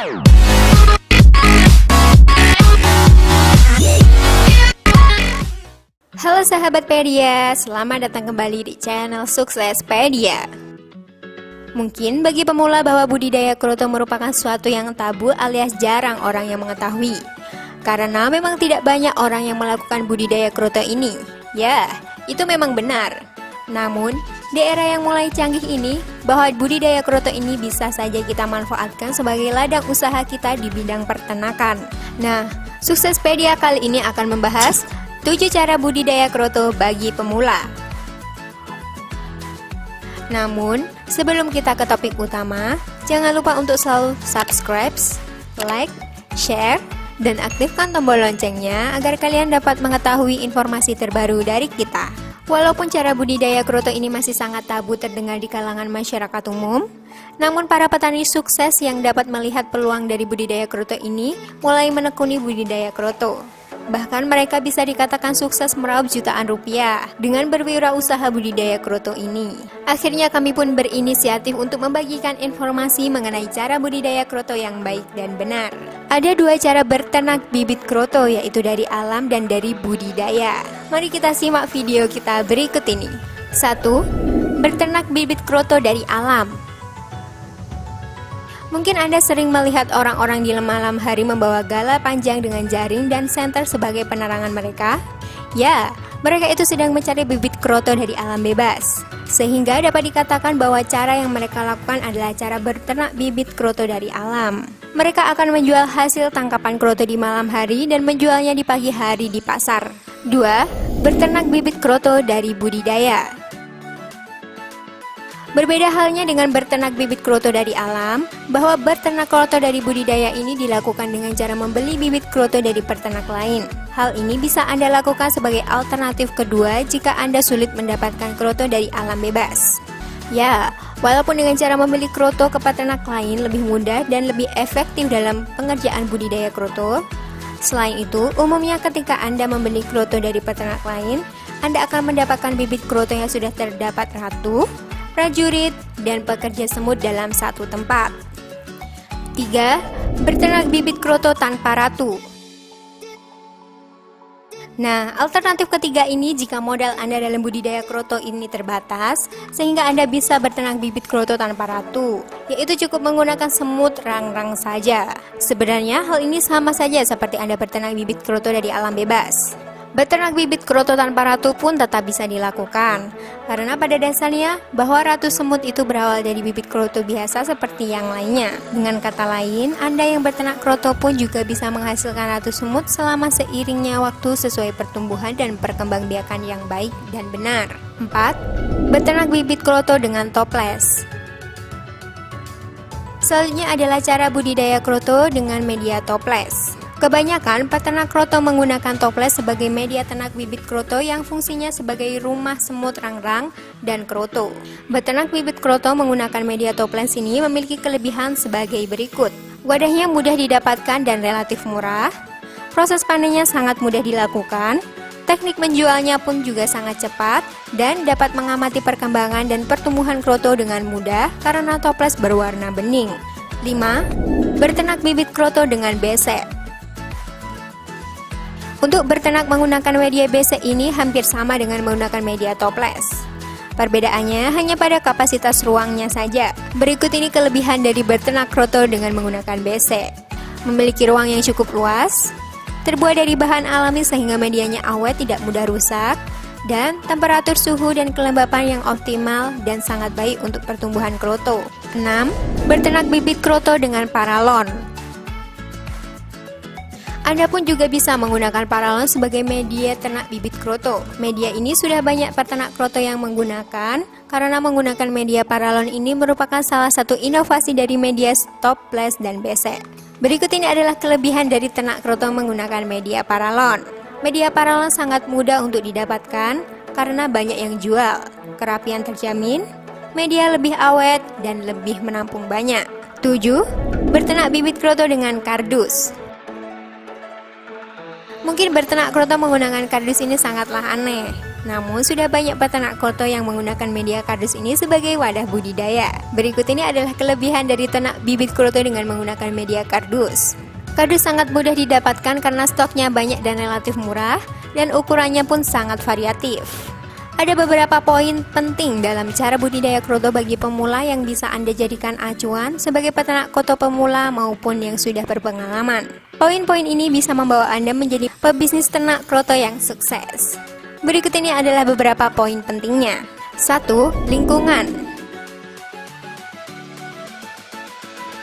Halo sahabat Pedia, selamat datang kembali di channel Suksespedia. Mungkin bagi pemula bahwa budidaya kroto merupakan suatu yang tabu alias jarang orang yang mengetahui. Karena memang tidak banyak orang yang melakukan budidaya kroto ini. Ya, itu memang benar. Namun, di era yang mulai canggih ini, bahwa budidaya kroto ini bisa saja kita manfaatkan sebagai ladang usaha kita di bidang peternakan. Nah, Suksespedia kali ini akan membahas 7 cara budidaya kroto bagi pemula. Namun, sebelum kita ke topik utama, jangan lupa untuk selalu subscribe, like, share, dan aktifkan tombol loncengnya agar kalian dapat mengetahui informasi terbaru dari kita. Walaupun cara budidaya kroto ini masih sangat tabu terdengar di kalangan masyarakat umum, namun para petani sukses yang dapat melihat peluang dari budidaya kroto ini mulai menekuni budidaya kroto. Bahkan mereka bisa dikatakan sukses meraup jutaan rupiah dengan berwirausaha budidaya kroto ini. Akhirnya kami pun berinisiatif untuk membagikan informasi mengenai cara budidaya kroto yang baik dan benar. Ada 2 cara berternak bibit kroto, yaitu dari alam dan dari budidaya. Mari kita simak video kita berikut ini. 1. Berternak bibit kroto dari alam. Mungkin Anda sering melihat orang-orang di malam hari membawa gala panjang dengan jaring dan senter sebagai penerangan mereka. Ya, mereka itu sedang mencari bibit kroto dari alam bebas. Sehingga dapat dikatakan bahwa cara yang mereka lakukan adalah cara berternak bibit kroto dari alam. Mereka akan menjual hasil tangkapan kroto di malam hari dan menjualnya di pagi hari di pasar. 2. Berternak bibit kroto dari budidaya. Berbeda halnya dengan berternak bibit kroto dari alam, bahwa berternak kroto dari budidaya ini dilakukan dengan cara membeli bibit kroto dari peternak lain. Hal ini bisa Anda lakukan sebagai alternatif kedua jika Anda sulit mendapatkan kroto dari alam bebas. Ya, walaupun dengan cara membeli kroto ke peternak lain lebih mudah dan lebih efektif dalam pengerjaan budidaya kroto. Selain itu, umumnya ketika Anda membeli kroto dari peternak lain, Anda akan mendapatkan bibit kroto yang sudah terdapat ratu, prajurit, dan pekerja semut dalam satu tempat. 3. Berternak bibit kroto tanpa ratu. Nah, alternatif ketiga ini jika modal Anda dalam budidaya kroto ini terbatas, sehingga Anda bisa berternak bibit kroto tanpa ratu, yaitu cukup menggunakan semut rangrang saja. Sebenarnya hal ini sama saja seperti Anda berternak bibit kroto dari alam bebas. Berternak bibit kroto tanpa ratu pun tetap bisa dilakukan, karena pada dasarnya bahwa ratu semut itu berawal dari bibit kroto biasa seperti yang lainnya. Dengan kata lain, Anda yang berternak kroto pun juga bisa menghasilkan ratu semut selama seiringnya waktu sesuai pertumbuhan dan perkembangbiakan yang baik dan benar. 4. Berternak bibit kroto dengan toples. Selanjutnya adalah cara budidaya kroto dengan media toples. Kebanyakan peternak kroto menggunakan toples sebagai media ternak bibit kroto yang fungsinya sebagai rumah semut rangrang dan kroto. Beternak bibit kroto menggunakan media toples ini memiliki kelebihan sebagai berikut. Wadahnya mudah didapatkan dan relatif murah. Proses panennya sangat mudah dilakukan. Teknik menjualnya pun juga sangat cepat dan dapat mengamati perkembangan dan pertumbuhan kroto dengan mudah karena toples berwarna bening. 5. Berternak bibit kroto dengan besek. Untuk berternak menggunakan media besek ini hampir sama dengan menggunakan media toples. Perbedaannya hanya pada kapasitas ruangnya saja. Berikut ini kelebihan dari berternak kroto dengan menggunakan besek. Memiliki ruang yang cukup luas, terbuat dari bahan alami sehingga medianya awet tidak mudah rusak, dan temperatur suhu dan kelembapan yang optimal dan sangat baik untuk pertumbuhan kroto. 6. Berternak bibit kroto dengan paralon. Anda pun juga bisa menggunakan paralon sebagai media ternak bibit kroto. Media ini sudah banyak peternak kroto yang menggunakan, karena menggunakan media paralon ini merupakan salah satu inovasi dari media toples dan besek. Berikut ini adalah kelebihan dari ternak kroto menggunakan media paralon. Media paralon sangat mudah untuk didapatkan karena banyak yang jual. Kerapian terjamin, media lebih awet, dan lebih menampung banyak. 7. Berternak bibit kroto dengan kardus. Mungkin berternak kroto menggunakan kardus ini sangatlah aneh. Namun sudah banyak peternak kroto yang menggunakan media kardus ini sebagai wadah budidaya. Berikut ini adalah kelebihan dari ternak bibit kroto dengan menggunakan media kardus. Kardus sangat mudah didapatkan karena stoknya banyak dan relatif murah, dan ukurannya pun sangat variatif. Ada beberapa poin penting dalam cara budidaya kroto bagi pemula yang bisa Anda jadikan acuan sebagai peternak kroto pemula maupun yang sudah berpengalaman. Poin-poin ini bisa membawa Anda menjadi pebisnis ternak kroto yang sukses. Berikut ini adalah beberapa poin pentingnya. 1. Lingkungan.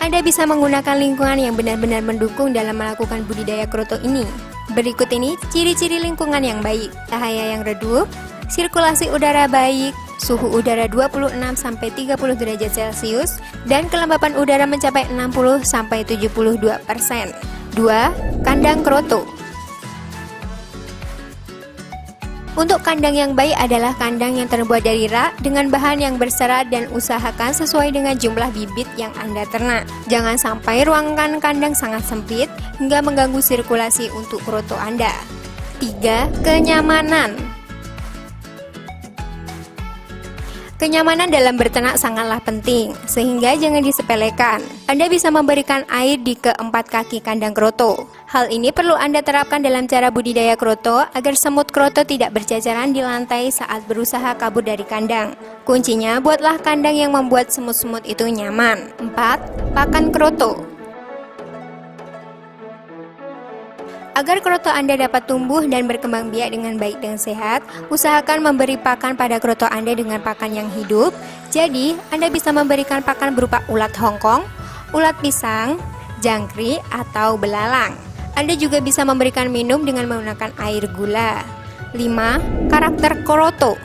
Anda bisa menggunakan lingkungan yang benar-benar mendukung dalam melakukan budidaya kroto ini. Berikut ini ciri-ciri lingkungan yang baik. Cahaya yang redup, sirkulasi udara baik, suhu udara 26-30 derajat Celcius, dan kelembapan udara mencapai 60-72%. 2. Kandang kroto. Untuk kandang yang baik adalah kandang yang terbuat dari rak dengan bahan yang berserat dan usahakan sesuai dengan jumlah bibit yang Anda ternak. Jangan sampai ruangan kandang sangat sempit hingga mengganggu sirkulasi untuk kroto Anda. 3. Kenyamanan. Kenyamanan dalam berternak sangatlah penting, sehingga jangan disepelekan. Anda bisa memberikan air di keempat kaki kandang kroto. Hal ini perlu Anda terapkan dalam cara budidaya kroto agar semut kroto tidak berjajaran di lantai saat berusaha kabur dari kandang. Kuncinya, buatlah kandang yang membuat semut-semut itu nyaman. 4. Pakan kroto. Agar kroto Anda dapat tumbuh dan berkembang biak dengan baik dan sehat, usahakan memberi pakan pada kroto Anda dengan pakan yang hidup. Jadi, Anda bisa memberikan pakan berupa ulat Hongkong, ulat pisang, jangkrik, atau belalang. Anda juga bisa memberikan minum dengan menggunakan air gula. 5. Karakter kroto.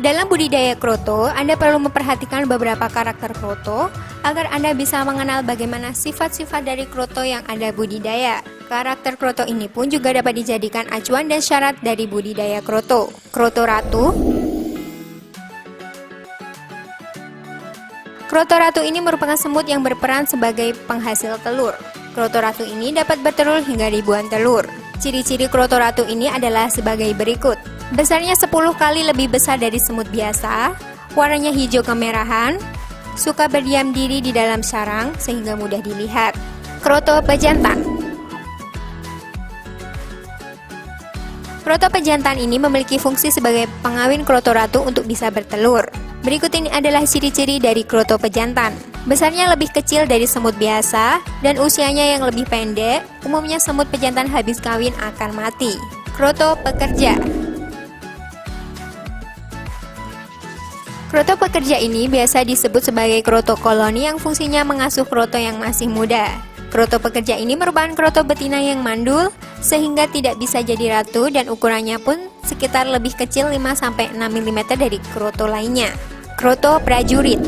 Dalam budidaya kroto, Anda perlu memperhatikan beberapa karakter kroto agar Anda bisa mengenal bagaimana sifat-sifat dari kroto yang Anda budidaya. Karakter kroto ini pun juga dapat dijadikan acuan dan syarat dari budidaya kroto. Kroto ratu. Kroto ratu ini merupakan semut yang berperan sebagai penghasil telur. Kroto ratu ini dapat bertelur hingga ribuan telur. Ciri-ciri kroto ratu ini adalah sebagai berikut. Besarnya 10 kali lebih besar dari semut biasa, warnanya hijau kemerahan, suka berdiam diri di dalam sarang sehingga mudah dilihat. Kroto pejantan. Kroto pejantan ini memiliki fungsi sebagai pengawin kroto ratu untuk bisa bertelur. Berikut ini adalah ciri-ciri dari kroto pejantan. Besarnya lebih kecil dari semut biasa dan usianya yang lebih pendek. Umumnya semut pejantan habis kawin akan mati. Kroto pekerja. Kroto pekerja ini biasa disebut sebagai kroto koloni yang fungsinya mengasuh kroto yang masih muda. Kroto pekerja ini merupakan kroto betina yang mandul sehingga tidak bisa jadi ratu dan ukurannya pun sekitar lebih kecil 5-6 mm dari kroto lainnya. Kroto prajurit.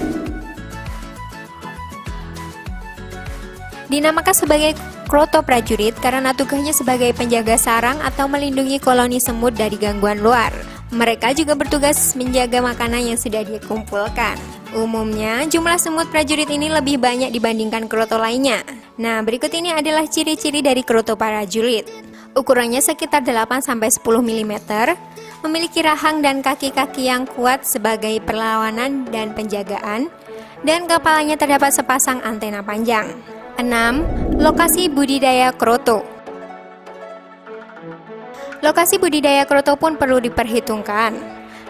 Dinamakan sebagai kroto prajurit karena tugasnya sebagai penjaga sarang atau melindungi koloni semut dari gangguan luar. Mereka juga bertugas menjaga makanan yang sudah dikumpulkan. Umumnya, jumlah semut prajurit ini lebih banyak dibandingkan kroto lainnya. Nah, berikut ini adalah ciri-ciri dari kroto prajurit. Ukurannya sekitar 8-10 mm, memiliki rahang dan kaki-kaki yang kuat sebagai perlawanan dan penjagaan, dan kepalanya terdapat sepasang antena panjang. 6. Lokasi budidaya kroto. Lokasi budidaya kroto pun perlu diperhitungkan.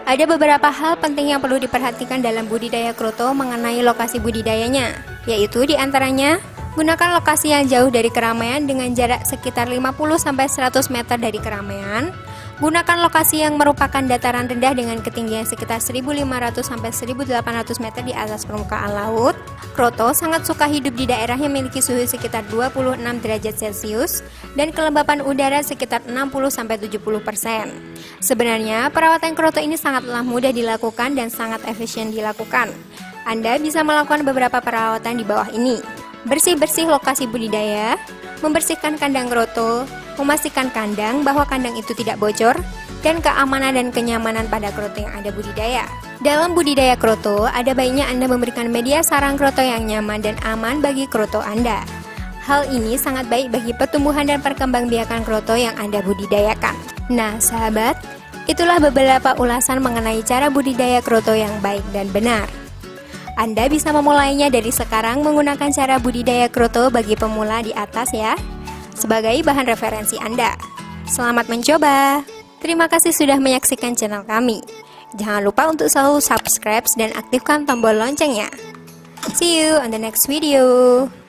Ada beberapa hal penting yang perlu diperhatikan dalam budidaya kroto mengenai lokasi budidayanya, yaitu diantaranya, gunakan lokasi yang jauh dari keramaian dengan jarak sekitar 50-100 meter dari keramaian. Gunakan lokasi yang merupakan dataran rendah dengan ketinggian sekitar 1.500-1.800 meter di atas permukaan laut. Kroto sangat suka hidup di daerah yang memiliki suhu sekitar 26 derajat Celcius dan kelembapan udara sekitar 60-70%. Sebenarnya, perawatan kroto ini sangatlah mudah dilakukan dan sangat efisien dilakukan. Anda bisa melakukan beberapa perawatan di bawah ini. Bersih-bersih lokasi budidaya, membersihkan kandang kroto, memastikan kandang bahwa kandang itu tidak bocor, dan keamanan dan kenyamanan pada kroto yang Anda budidaya. Dalam budidaya kroto, ada baiknya Anda memberikan media sarang kroto yang nyaman dan aman bagi kroto Anda. Hal ini sangat baik bagi pertumbuhan dan perkembangbiakan kroto yang Anda budidayakan. Nah, sahabat, itulah beberapa ulasan mengenai cara budidaya kroto yang baik dan benar. Anda bisa memulainya dari sekarang menggunakan cara budidaya kroto bagi pemula di atas ya, sebagai bahan referensi Anda. Selamat mencoba. Terima kasih sudah menyaksikan channel kami. Jangan lupa untuk selalu subscribe dan aktifkan tombol loncengnya. See you on the next video.